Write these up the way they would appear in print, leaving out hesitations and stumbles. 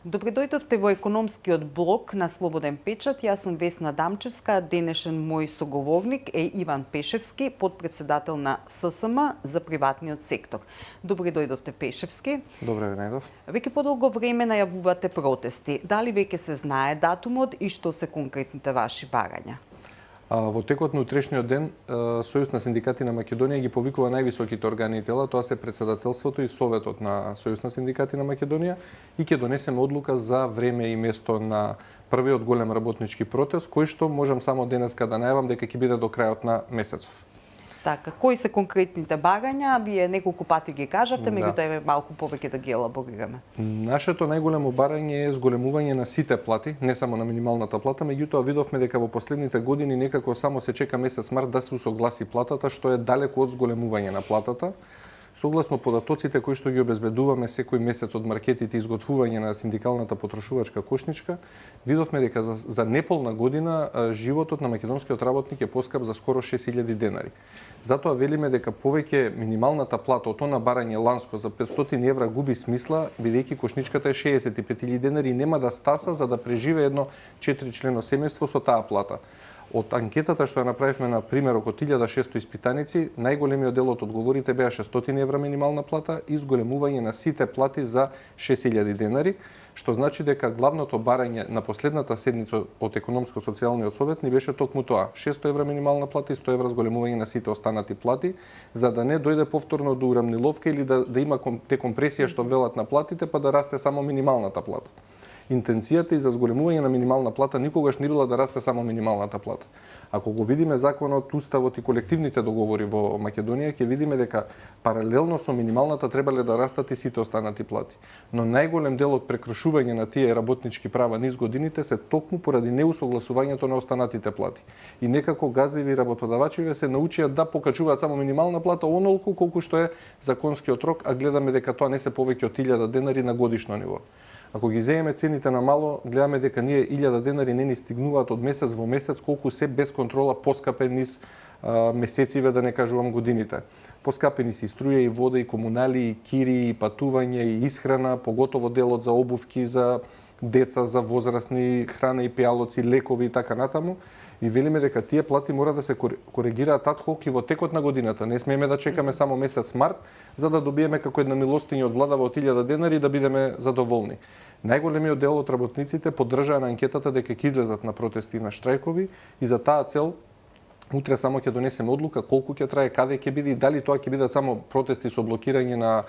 Добре дојдовте во економскиот блок на Слободен печат. Јас сум Весна Дамчевска, денешен мој соговорник е Иван Пешевски, подпредседател на ССМ за приватниот сектор. Добре дојдовте, Пешевски. Добре ви најдов. Веќе подолго време најавувате протести. Дали веќе се знае датумот и што се конкретните ваши барања? Во текот на утрешниот ден, Сојуз на синдикати на Македонија ги повикува највисоките органи и тела, тоа се председателството и Советот на Сојуз на синдикати на Македонија, и ќе донесеме одлука за време и место на првиот голем работнички протест, кој што можам само денеска да најавам дека ќе биде до крајот на месецов. Така, кои се конкретните барања? Вие неколку пати ги кажавте, меѓутоа еве малку повеќе да ги елаборираме. Нашето најголемо барање е зголемување на сите плати, не само на минималната плата, меѓутоа видовме дека во последните години некако само се чека месец март да се усогласи платата, што е далеку од зголемување на платата. Согласно податоците кои што ги обезбедуваме секој месец од маркетите и изготвување на синдикалната потрошувачка кошничка, видовме дека за неполна година животот на македонскиот работник е поскап за скоро 6000 денари. Затоа велиме дека повеќе минималната плата од она барање ланско за 500 евра губи смисла, бидејќи кошничката е 65.000 денари и нема да стаса за да преживее едно 4-члено семејство со таа плата. Од анкетата што ја направивме на примерок од 1600 испитаници, најголемиот дел од одговорите беа 600 евра минимална плата и зголемување на сите плати за 6000 денари, што значи дека главното барање на последната седница од економско-социјалниот совет ни беше токму тоа: 600 евра минимална плата и 100 евра зголемување на сите останати плати, за да не дојде повторно до урамниловка или да има декомпресија што велат на платите, па да расте само минималната плата. Интенцијата и за зголемување на минимална плата никогаш не била да расте само минималната плата. Ако го видиме законот, уставот и колективните договори во Македонија, ќе видиме дека паралелно со минималната требале да растат и сите останати плати. Но најголем дел од прекршување на тие работнички права низ годините се токму поради неусогласувањето на останатите плати. И некако газливи работодавачи се научија да покачуваат само минимална плата онолку колку што е законскиот рок, а гледаме дека тоа не се повеќе од 1000 денари на годишно ниво. Ако ги земеме цените на мало, гледаме дека ние 1000 денари не ни стигнуваат од месец во месец, колку се без контрола поскапе низ месециве, да не кажувам годините. Поскапени се и струја, и вода, и комунали, и кири, и патување, и исхрана, поготово делот за обувки, за деца, за возрастни, храна и пијалоци, лекови и така натаму. И велиме дека тие плати мора да се коригираат ад хок и во текот на годината. Не смееме да чекаме само месец март за да добиеме како една милостиња од владава од 1000 денари и да бидеме задоволни. Најголемиот дел од работниците поддржаа на анкетата дека ќе излезат на протести и на штрајкови и за таа цел утре само ќе донесеме одлука колку ќе трае, каде ќе биде и дали тоа ќе бидат само протести со блокирање на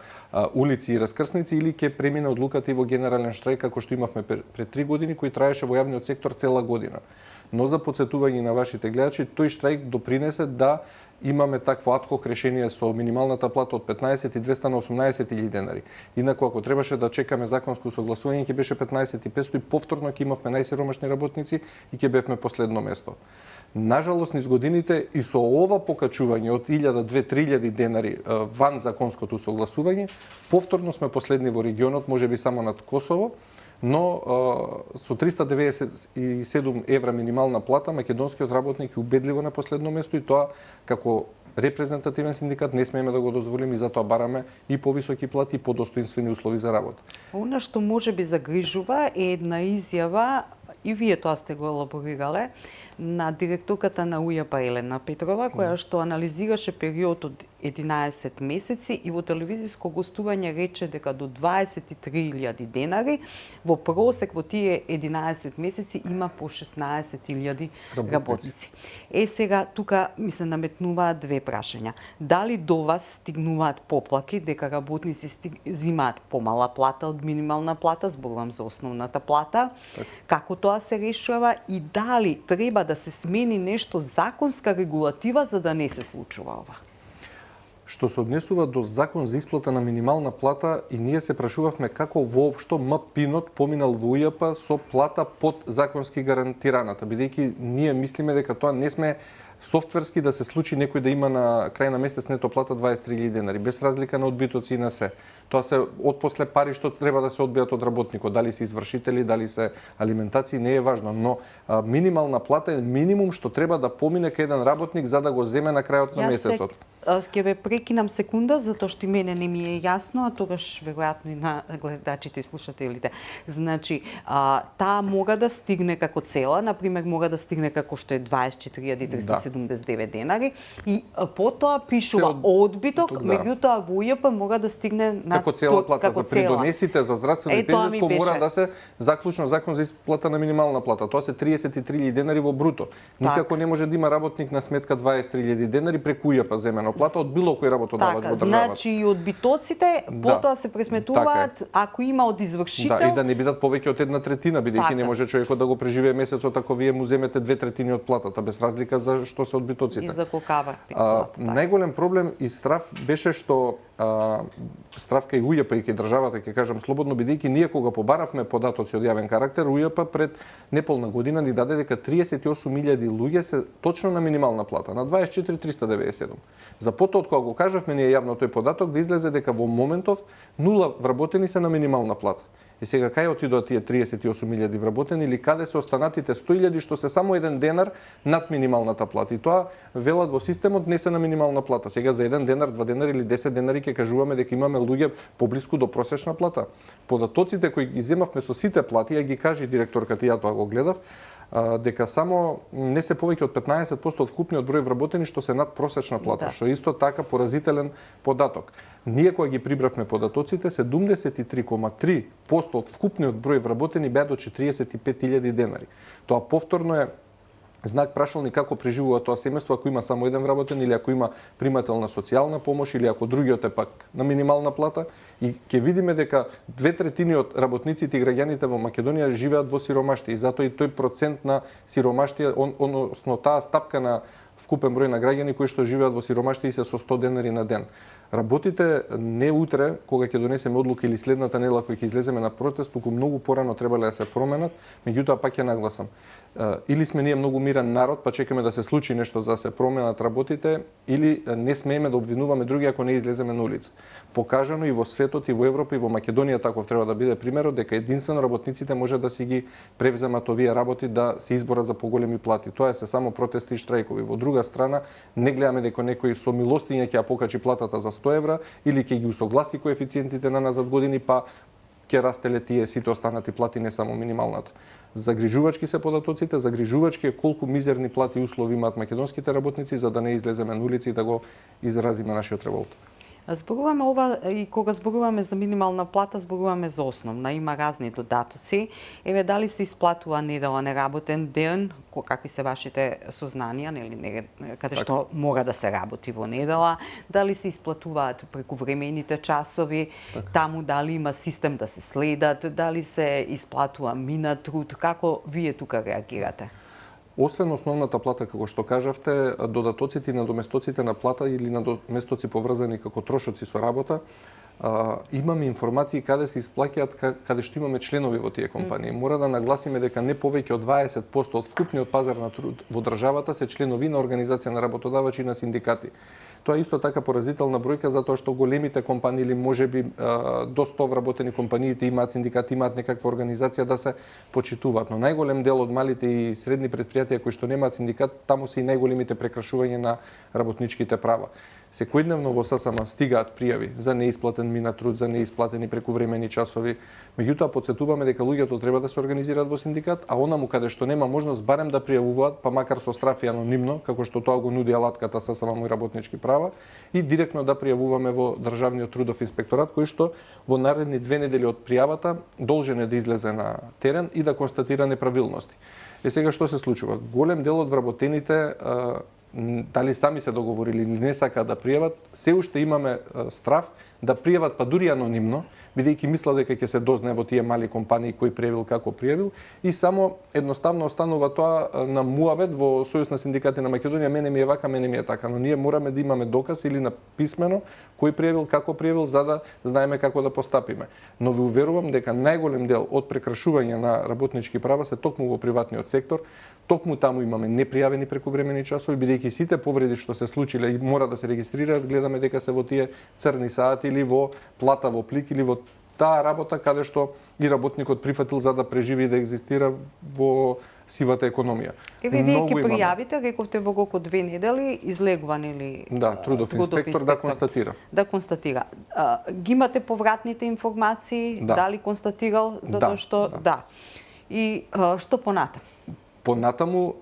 улици и раскрсници или ќе премине одлуката и во генерален штрајк како што имавме пред 3 години кој траеше во јавниот сектор цела година. Но за потсетување на вашите гледачи, тој штрајк допринесе да имаме такво адхок решение со минималната плата од 15.200 на 18.000 денари. Инаку ако требаше да чекаме законско согласување ќе беше 15.500 и повторно ќе имавме најсиромашни работници и ќе бевме последно место. Нажалост, низ годините и со ова покачување од 1000-2000-3000 денари ван законското согласување, повторно сме последни во регионот, можеби само над Косово, но со 397 евра минимална плата македонскиот работник е убедливо на последно место и тоа како репрезентативен синдикат не смееме да го дозволиме и затоа бараме и повисоки плати и подостоинствени услови за работа. Она што можеби загрижува е една изјава, и вие тоа сте го елаборирале, на директорката на УЈП Елена Петрова, која што анализираше период од 11 месеци и во телевизиско гостување рече дека до 23.000 денари во просек во тие 11 месеци има по 16.000 работници. Сега тука ми се наметнуваат две прашања. Дали до вас стигнуваат поплаки дека работници земаат помала плата од минимална плата, зборувам за основната плата, како тоа се решава и дали треба да се смени нешто законска регулатива за да не се случува ова? Што се однесува до закон за исплата на минимална плата и ние се прашувавме како воопшто МПИНот поминал во УЈП со плата под законски гарантираната, бидејќи ние мислиме дека тоа не сме софтверски да се случи некој да има на крај на месец нето плата 23.000 денари, без разлика на одбитоци и на се. Тоа се отпосле пари што треба да се одбијат од работникот, дали се извршители, дали се алиментации, не е важно, но минимална плата е минимум што треба да помине кај еден работник за да го земе на крајот на месецот. ќе ве прекинам секунда затоа што и мене не ми е јасно, а тогаш веројатно и на гледачите и слушателите. Значи, таа мора да стигне како цела, на пример мора да стигне како што е 24.379 денари и потоа пишува одбиток, меѓутоа во УЈП мора да стигне на како цела плата за придонесите за здравствено и пензионско мора да се заклучно закон за исплата на минимална плата. Тоа се 33.000 денари во бруто. Никако не може да има работник на сметка 23.000 денари преку УЈП земено плата од било кој работодавач во државата. Значи и одбитоците потоа се пресметуваат ако има од извршител. Да, и да не бидат повеќе од 1/3, бидејќи не може човекот да го преживее месецот ако вие му земете 2/3 од платата без разлика за што се одбитоците. И за колкава плата. Најголем проблем и страф беше што стравка и УЈП и ке државата, ќе кажам слободно, бидејќи ние кога побаравме податоци од јавен карактер, УЈП пред неполна година ни даде дека 38.000 луѓе се точно на минимална плата, на 24.397. За потоа кога го кажавме ние јавно тој податок, да излезе дека во моментов 0 вработени се на минимална плата. И сега кај отидоа тие 38.000 вработени или каде се останатите 100.000 што се само 1 денар над минималната плата? И тоа велат во системот не се на минимална плата. Сега за 1 денар, 2 денари или 10 денари ќе кажуваме дека имаме луѓе поблиску до просечна плата. Податоците кои ги земавме со сите плати, ја ги кажи директорката, ја тоа го гледав, дека само не се повеќе од 15% од вкупниот број вработени што се над просечна плата, што е исто така поразителен податок. Ние кога ги прибравме податоците, 73,3% од вкупниот број вработени беа до 45.000 денари. Тоа повторно е знак прашалник како преживува тоа семејство ако има само еден вработен или ако има примател на социјална помош или ако другиот е пак на минимална плата, и ќе видиме дека 2/3 од работниците и граѓаните во Македонија живеат во сиромаштие и затоа и тој процент на сиромаштие, односно таа стапка на вкупен број на граѓани кои што живеат во сиромаштие и се со 100 денари на ден. Работите не утре, кога ќе донесеме одлука или следната недела кога ќе излеземе на протест, туку многу порано требале да се променат, меѓутоа пак ќе нагласам. Или сме ние многу мирен народ, па чекаме да се случи нешто за да се променат работите, или не смееме да обвинуваме други ако не излеземе на улица. Покажано и во светот, и во Европа, и во Македонија таков треба да биде примерот, дека единствено работниците може да си ги превземат овие работи, да се изборат за поголеми плати. Тоа се само протести и штрајкови. Во друга страна, не гледаме дека некој со милостиња ќе ја покачи платата за 100 евра, или ќе ги усогласи коефициентите на назад години, па ќе растеле тие сите останати плати, не само минималната. Загрижувачки се податоците, загрижувачки е колку мизерни плати и услови имаат македонските работници за да не излеземе на улици и да го изразиме нашиот револт. Зборуваме ова и кога зборуваме за минимална плата, зборуваме за основна. Има разни додатоци. Еве, дали се исплатува недела неработен ден, какви се вашите сознанија, нели, каде што мора да се работи во недела, дали се исплатуваат прекувремените часови, таму дали има систем да се следат, дали се исплатува минат труд, како вие тука реагирате? Освен основната плата, како што кажавте, додатоците и надоместоците на плата или надоместоци поврзани како трошоци со работа, имаме информации каде се исплаќаат, каде што имаме членови во тие компании. Мора да нагласиме дека не повеќе од 20% од вкупниот пазар на труд во државата се членови на организација на работодавачи и на синдикати. Тоа е исто така поразителна бројка затоа што големите компании или можеби до 100 вработени компаниите имаат синдикати, имаат некаква организација да се почитуваат, но најголем дел од малите и средни претпријатија кои што немаат синдикат, таму се и најголемите прекршувања на работничките права. Секојдневно во ССМ стигаат пријави за неисплатен минат труд, за неисплатени прекувремени часови. Меѓутоа потсетуваме дека луѓето треба да се организираат во синдикат, а онаму каде што нема можност барем да пријавуваат, па макар со страф и анонимно, како што тоа го нуди алатката ССМ и работнички права, и директно да пријавуваме во Државниот трудов инспекторат, кој што во наредни 2 недели од пријавата должен е да излезе на терен и да констатира неправилности. Е сега што се случува? Голем дел од вработените дали сами се договорили или не сакаат да пријават, се уште имаме страф да пријават, па дури анонимно, бидејќи мисла дека ќе се дознае во тие мали компании кој пријавил, како пријавил, и само едноставно останува тоа на муабет во Сојуз на синдикати на Македонија, мене ми е вака, мене ми е така, но ние мораме да имаме доказ или на писмено кој пријавил, како пријавил, за да знаеме како да постапиме. Но ви уверувам дека најголем дел од прекршување на работнички права се токму во приватниот сектор, токму таму имаме непријавени прекувремени часови, бидејќи сите повреди што се случиле и мора да се регистрираат, гледаме дека се во тие црни сати или во плата во плик или во таа работа каде што и работникот прифатил за да преживи и да екзистира во сивата економија. Еве вие ќе пријавите, рековте во рок од 2 недели излегуван или трудов инспектор да констатира. Да констатира. Ги имате повратните информации, дали констатирал затоа што И што понатаму? Понатаму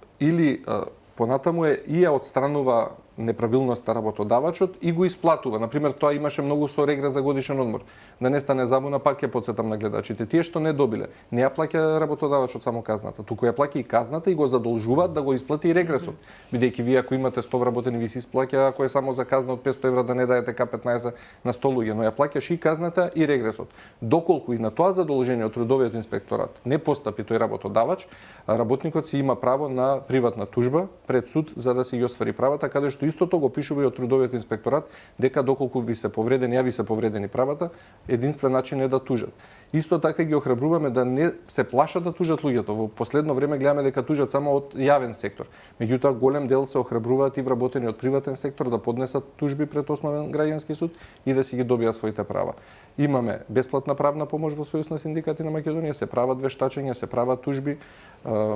е и ја отстранува неправилноста работодавачот и го исплатува. Например, тоа имаше многу со регрес за годишен одмор. Да не стане забуна, пак ќе потсетам на гледачите. Тие што не добиле, не ја плаќа работодавачот само казната, туку ја плаќа и казната и го задолжуваат да го исплати и регресот. Бидејќи вие ако имате 100 вработени, ви се исплаќа, ако е само за казна од 500 евра да не даете К15 на 100 луѓе, но ја плаќаш и казната и регресот. Доколку и на тоа задолжение од трудовиот инспекторат не постапи тој работодавач, работникот си има право на приватна тужба пред суд за да си ги оствари правата, каде што истото го пишува и од трудовиот инспекторат, дека доколку ви се повредени правата, единствен начин е да тужат. Исто така ги охрабруваме да не се плашат да тужат луѓето. Во последно време гледаме дека тужат само од јавен сектор. Меѓутоа голем дел се охрабруваат и вработени од приватен сектор да поднесат тужби пред основен граѓански суд и да си ги добијат своите права. Имаме бесплатна правна помош во Сојуз на синдикати на Македонија, се прават вештачења, се прават тужби.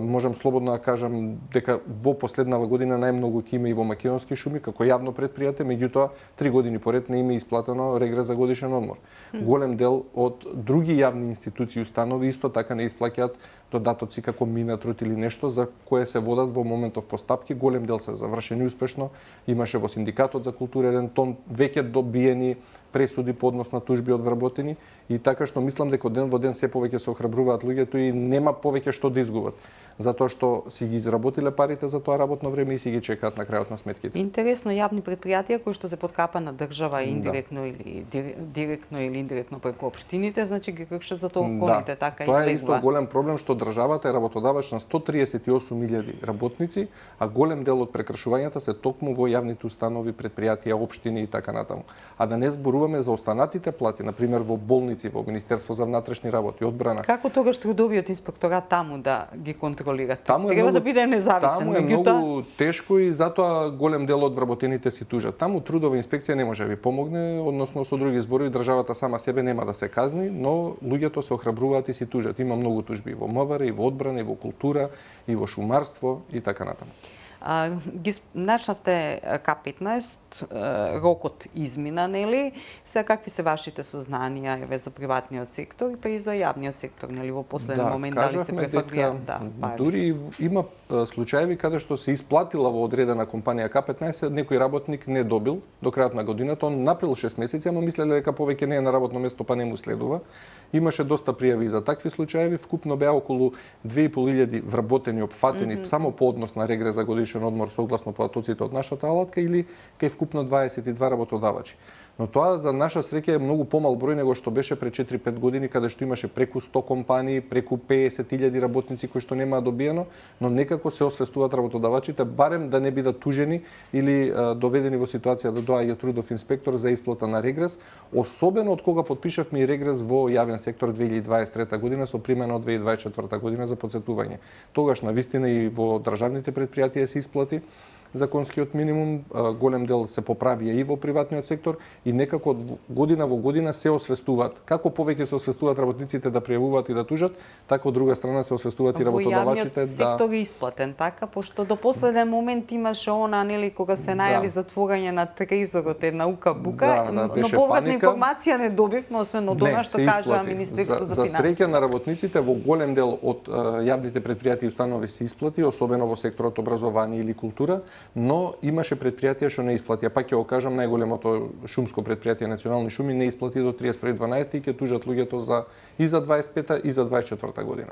Можам слободно да кажам дека во последнава година најмногу ќе има и во Македонски шуми како јавно предпријатие, меѓутоа 3 години поред не им е исплатено регрес за годишен одмор. Голем дел од други јавни институции и установи исто така не исплаќаат додатоци како мина, труд или нешто за кое се водат во моментов постапки. Голем дел се завршени успешно. Имаше во Синдикатот за култура еден тон веќе добиени пресуди по однос на тужби од вработени и така што мислам дека ден во ден се повеќе се охрабруваат луѓето и нема повеќе што да изгубат. Затоа што си ги изработиле парите за тоа работно време и си ги чекаат на крајот на сметките. Интересно, јавни предпријатија кои што се подкапа на држава индиректно или директно или индиректно преку општините, значи ги кршат за тоа околните, така тоа е исто голем проблем што државата е работодавач на 138.000 работници, а голем дел од прекршувањата се токму во јавните установи, предпријатија, општини и така натаму. А да не зборуваме за останатите плати, на пример во болници, во Министерство за внатрешни работи, одбрана. Како тогаш трудовиот инспекторат таму да ги контролира? Треба да биде независен. Таму е многу тешко и затоа голем дел од вработените си тужат. Таму трудова инспекција не може да ви помогне, односно со други зборови државата сама себе нема да се казни, но луѓето се охрабруваат и си тужат. Има многу тужби во МВР, и во одбрана, и во култура, и во шумарство и така натаму. Ги начнавте К15, рокот измина, нели? Сега какви се вашите сознанија еве за приватниот сектор и за јавниот сектор, нели во последен момент дали се префаќа? Дури има случаеви каде што се исплатила во одредена компанија К15, некој работник не добил до крајот на годината, он наприл 6 месеци, ама мислеле дека повеќе не е на работно место, па не му следува. Имаше доста пријави за такви случаеви, вкупно беа околу 2.500 вработени опфатени само по однос на регрес за годишен одмор согласно податоците од нашата алатка или кај вкупно 22 работодавачи. Но тоа за наша среќа е многу помал број него што беше пред 4-5 години, каде што имаше преку 100 компании, преку 50.000 работници кои што немаа добиено, но некако се освестуваат работодавачите барем да не бидат тужени или доведени во ситуација да доаѓа трудов инспектор за исплата на регрес, особено од кога потпишавме и регрес во јавен сектор 2023 година со примена од 2024 година за потсетување. Тогаш навистина и во државните предпријатија се исплати законскиот минимум, голем дел се поправија и во приватниот сектор и некако година во година се освестуваат. Како повеќе се освестуваат работниците да пријавуваат и да тужат, така од друга страна се освестуваат и работодавачите да... Во јавниот сектор е исплатен, така, пошто до последен момент имаше она, нели, кога се најави затворање на трезорот, една ука-бука, но повратна информација не добивме, освен од она што кажа Министерството за финансии. За среќа на работниците во голем дел од јавните предпријатија и установи се исплати, особено во секторот образование или култура, но имаше предпријатија што не исплатија. Пак ќе го кажам, најголемото шумско предпријатие Национални шуми не исплати до 31.12 и ќе тужат луѓето и за 25-та и за 24-та година.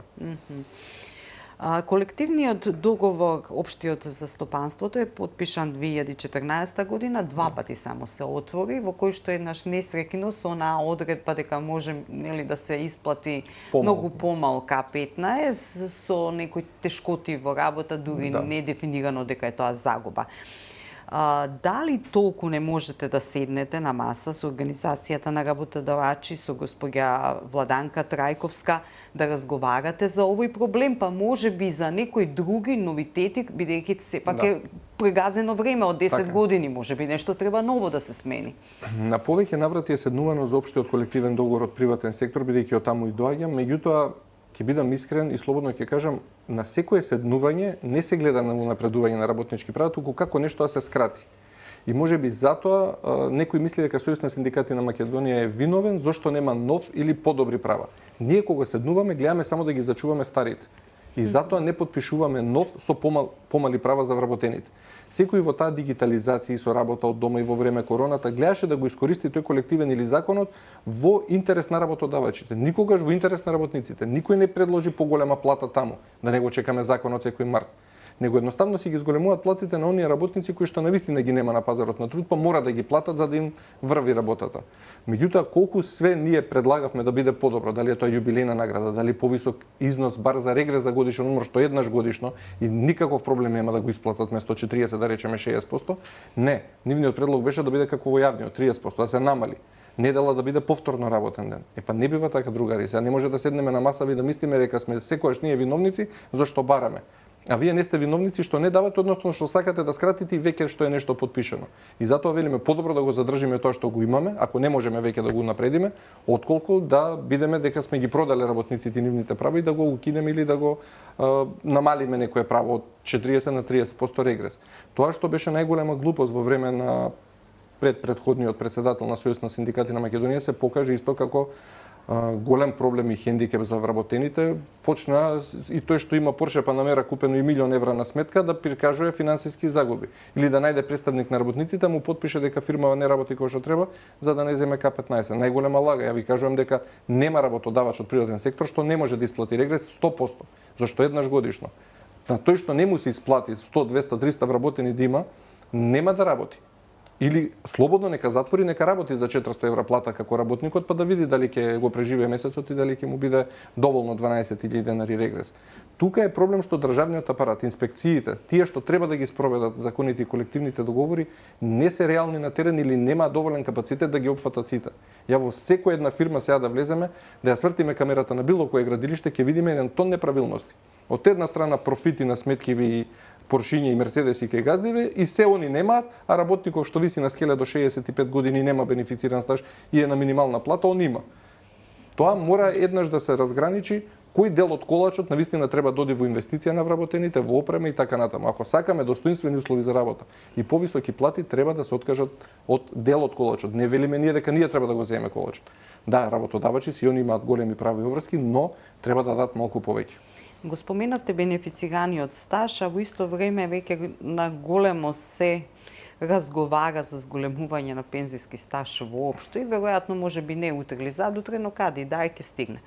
Колективниот договор општиот за стопанството е потпишан 2014 година, 2 пати само се отвори, во кој што еднаш несреќно со онаа одредба дека може, нели, да се исплати многу помал К15 со некои тешкоти во работа, дури не дефинирано дека е тоа загуба. Дали толку не можете да седнете на маса со Организацијата на работодавачи, со госпоѓа Владанка Трајковска, да разговарате за овој проблем, па може би за некои други новитети, бидејќи сепак е прегазено време од 10 години, може би нешто треба ново да се смени. На повеќе наврати е седнувано за општиот колективен договор од приватен сектор, бидејќи од таму и доаѓам, меѓутоа ќе бидам искрен и слободно ќе кажам, на секое седнување не се гледа на унапредување на работнички права, туку како нешто да се скрати. И можеби затоа некои мисли дека Сојуз на синдикати на Македонија е виновен зошто нема нов или подобри права. Ние кога седнуваме гледаме само да ги зачуваме старите. И затоа не подпишуваме нов со помали права за вработените. Секој во таа дигитализација и со работа од дома и во време короната гледаше да го искористи тој колективен или законот во интерес на работодавачите. Никогаш во интерес на работниците. Никој не предложи поголема плата таму, да не го чекаме законот секој март. Него едноставно си ги зголемуваат платите на оние работници кои што навистина ги нема на пазарот на труд, па мора да ги платат за да им врви работата. Меѓутоа, колку све ние предлагавме да биде подобро, дали е тоа јубилејна награда, дали повисок износ бар за регрес за годишен одмор, што еднаш годишно и никаков проблем нема да го исплатат место 40, да речеме 60%, не, нивниот предлог беше да биде како во јавниот 30%, да се намали. Недела да биде повторно работен ден. Епа не бива така, другари. Сега не може да седнеме на маса и да мислиме дека сме секогаш ние виновници зашто бараме. А вие не сте виновници што не давате, односно што сакате да скратите и веќе што е нешто подпишано. И затоа велиме подобро да го задржиме тоа што го имаме, ако не можеме веќе да го напредиме, отколку да бидеме дека сме ги продале работниците нивните права и да го укинеме или да го намалиме некое право од 40 на 30% регрес. Тоа што беше најголема глупост во време на предходниот председател на Сојуз на синдикати на Македонија се покажа исто како голем проблем и хендикеп за вработените, почна и тој што има Порше Панамера купено и €1.000.000 на сметка да прикажува финансиски загуби. Или да најде представник на работниците, му подпише дека фирмава не работи кој што треба, за да не земе К15. Најголема лага. Ја ви кажувам дека нема работодавач од природен сектор што не може да исплати регрес 100%. Зашто еднаш годишно. На тој што не му се исплати 100, 200, 300 вработени да има, нема да работи. Или слободно нека затвори, нека работи за 400 евра плата како работникот, па да види дали ќе го преживее месецот и дали ќе му биде доволно 12.000 денари регрес. Тука е проблем што државниот апарат, инспекциите, тие што треба да ги спроведат законите и колективните договори, не се реални на терен или нема доволен капацитет да ги опфатат сите. Ја во секоја една фирма сега да влеземе, да ја свртиме камерата на било кое градилиште, ќе видиме еден тон неправилности. Од една страна профити на сметкиви и Поршиња и Мерцедеси кај газдиве и се они немаат, а работников што виси на скеле до 65 години нема бенефициран стаж и е на минимална плата, он има. Тоа мора еднаш да се разграничи кој дел од колачот навистина треба да оди во инвестиција на вработените, во опрема и така натаму. Ако сакаме достоинствени услови за работа и повисоки плати, треба да се откажат од дел од колачот. Не велиме ние дека ние треба да го земеме колачот. Да, работодавачи си они имаат големи прави обврски, но треба да дадат малку повеќе. Го споменавте бенефицираниот стаж, а во исто време веќе на големо се разговара за зголемување на пензиски стаж воопшто и веројатно може би не утре или задутре, но каде и да ќе стигне.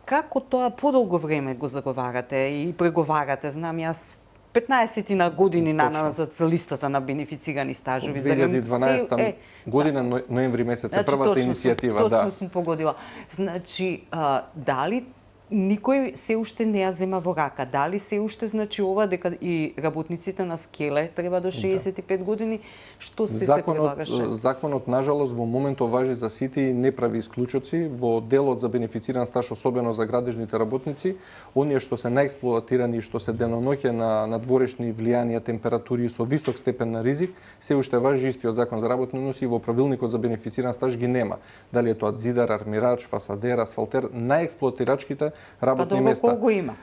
Како тоа подолго време го заговарате и преговарате? Знам јас 15 на години назад за листата на бенефицирани стажови. 2012 година, ноември месец, е првата иницијатива. Точно сум погодила. Значи, дали никој се уште не ја зема во рака? Дали се уште значи ова дека и работниците на скеле треба до 65 години? Што се предлагаше? Законот, нажалост, во моментот важи за сите и не прави исклучоци. Во делот за бенефициран стаж, особено за градежните работници, оние што се наексплоатирани и што се деноноќе на дворешни влијанија, температури со висок степен на ризик, се уште важи истиот закон за работни односи и во правилникот за бенефициран стаж ги нема. Дали е тоа зидар, армирач, фасадер, асфалтер, наексплоатирачките работни места. Колку има?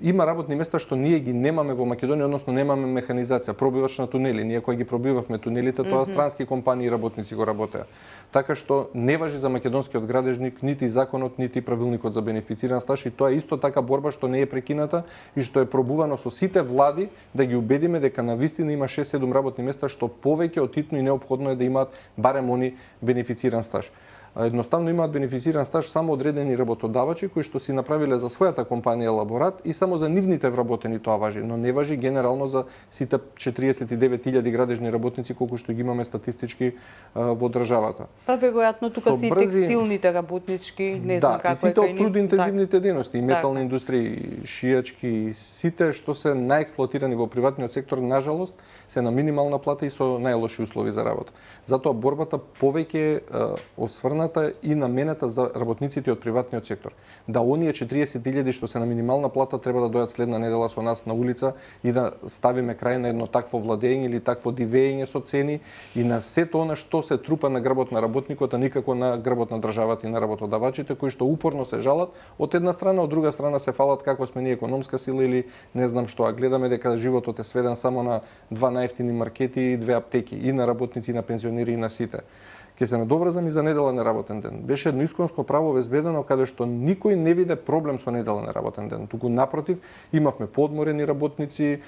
Има работни места што ние ги немаме во Македонија, односно немаме механизација, пробивач на тунели. Ние кои ги пробивавме тунелите, тоа странски компании и работници го работеа. Така што не важи за македонскиот градежник нити законот, нити правилникот за бенефициран стаж и тоа е исто така борба што не е прекината и што е пробувано со сите влади да ги убедиме дека навистина има 6-7 работни места што повеќе од итно и неопходно е да имаат барем они бенефициран стаж. Едноставно имаат бенефициран стаж само одредени работодавачи кои што си направиле за својата компанија елаборат и само за нивните вработени тоа важи, но не важи генерално за сите 49.000 градежни работници колку што ги имаме статистички во државата. Па веројатно тука се и текстилните работнички, не знам како е. Да, и сите од трудинтензивните дејности, и метални индустрии, шијачки, сите што се наексплоатирани во приватниот сектор, нажалост, се на минимална плата и со најлоши услови за работа. Затоа борбата повеќе е осврната и наменета за работниците од приватниот сектор. Да оние 40.000 што се на минимална плата треба да дојдат следна недела со нас на улица и да ставиме крај на едно такво владење или такво дивење со цени и на сето она што се трупа на грбот на работникот, а никако на грбот на државата и на работодавачите кои што упорно се жалат од една страна, од друга страна се фалат како сме ние економска сила или не знам што, а гледаме дека животот е сведен само на два најевтини маркети и две аптеки и на работници, и на пензионери и на сите. Ке се надоврзам и за неделен работен ден. Беше едно исконско право обезбедено каде што никој не виде проблем со неделен работен ден. Туку напротив, имавме подморени работници,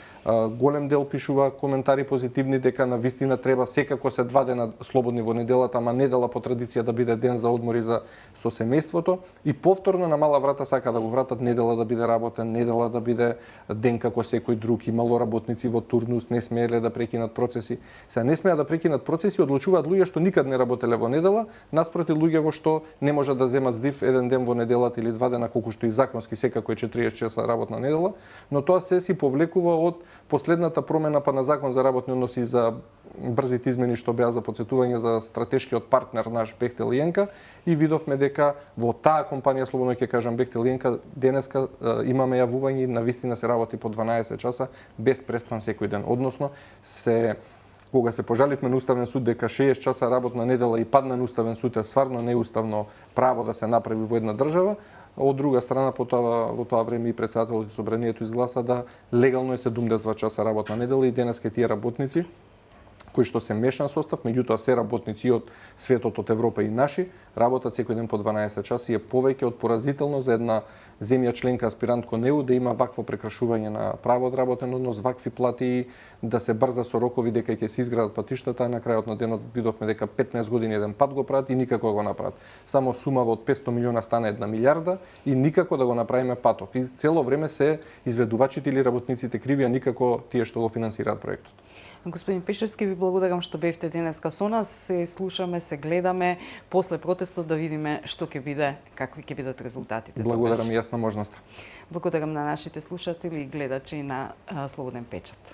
голем дел пишува коментари позитивни дека на вистина треба секако се 2 дена слободни во неделата, ама недела по традиција да биде ден за одмори со семејството и повторно на мала врата сака да го вратат недела да биде работен, недела да биде ден како секој друг. Имало работници во турнус, не смееле да прекинат процеси. Се не смеа да прекинат процеси, одлучуваат луѓе што никад не работеле во недела, наспроти луѓе во што не можат да земат здив еден ден во неделата или 2 дена, колку што и законски секако е 40 часа работна недела, но тоа се си повлекува од последната промена па на закон за работни односи за брзите измени што беа за потсетување за стратешкиот партнер наш Бехтел и Енка и видовме дека во таа компанија, слободно ќе кажам Бехтел и Енка, денеска имаме јавување, навистина се работи по 12 часа без престан секој ден. Односно кога се пожаливме на Уставен суд дека 60 часа работна недела и падна на Уставен суд е стварно неуставно право да се направи во една држава, од друга страна во тоа време и претседателот и собранието изгласа да легално е 72 часа работна недела и денеска тие работници кои што се мешан состав, меѓутоа се работници од светот, од Европа и наши, работат секој ден по 12 часа и е повеќе од поразително за една земја членка аспирант кон ЕУ да има вакво прекрашување на право од работен однос, вакви плати, да се брза со рокови дека ќе се изградат патиштата, а на крајот на денот видовме дека 15 години еден пат го прават и никако го направат. Само сумава од 500 милиона стана 1 милиарда и никако да го направиме патов. И цело време се изведувачите или работниците криви, а никако тие што го финансираат проектот. Господин Пешевски, ви благодарам што бевте денеска со нас. Се слушаме, се гледаме после протестот да видиме што ќе биде, какви ќе бидат резултатите. Благодарам и јас на можноста. Благодарам на нашите слушатели и гледачи на Слободен печат.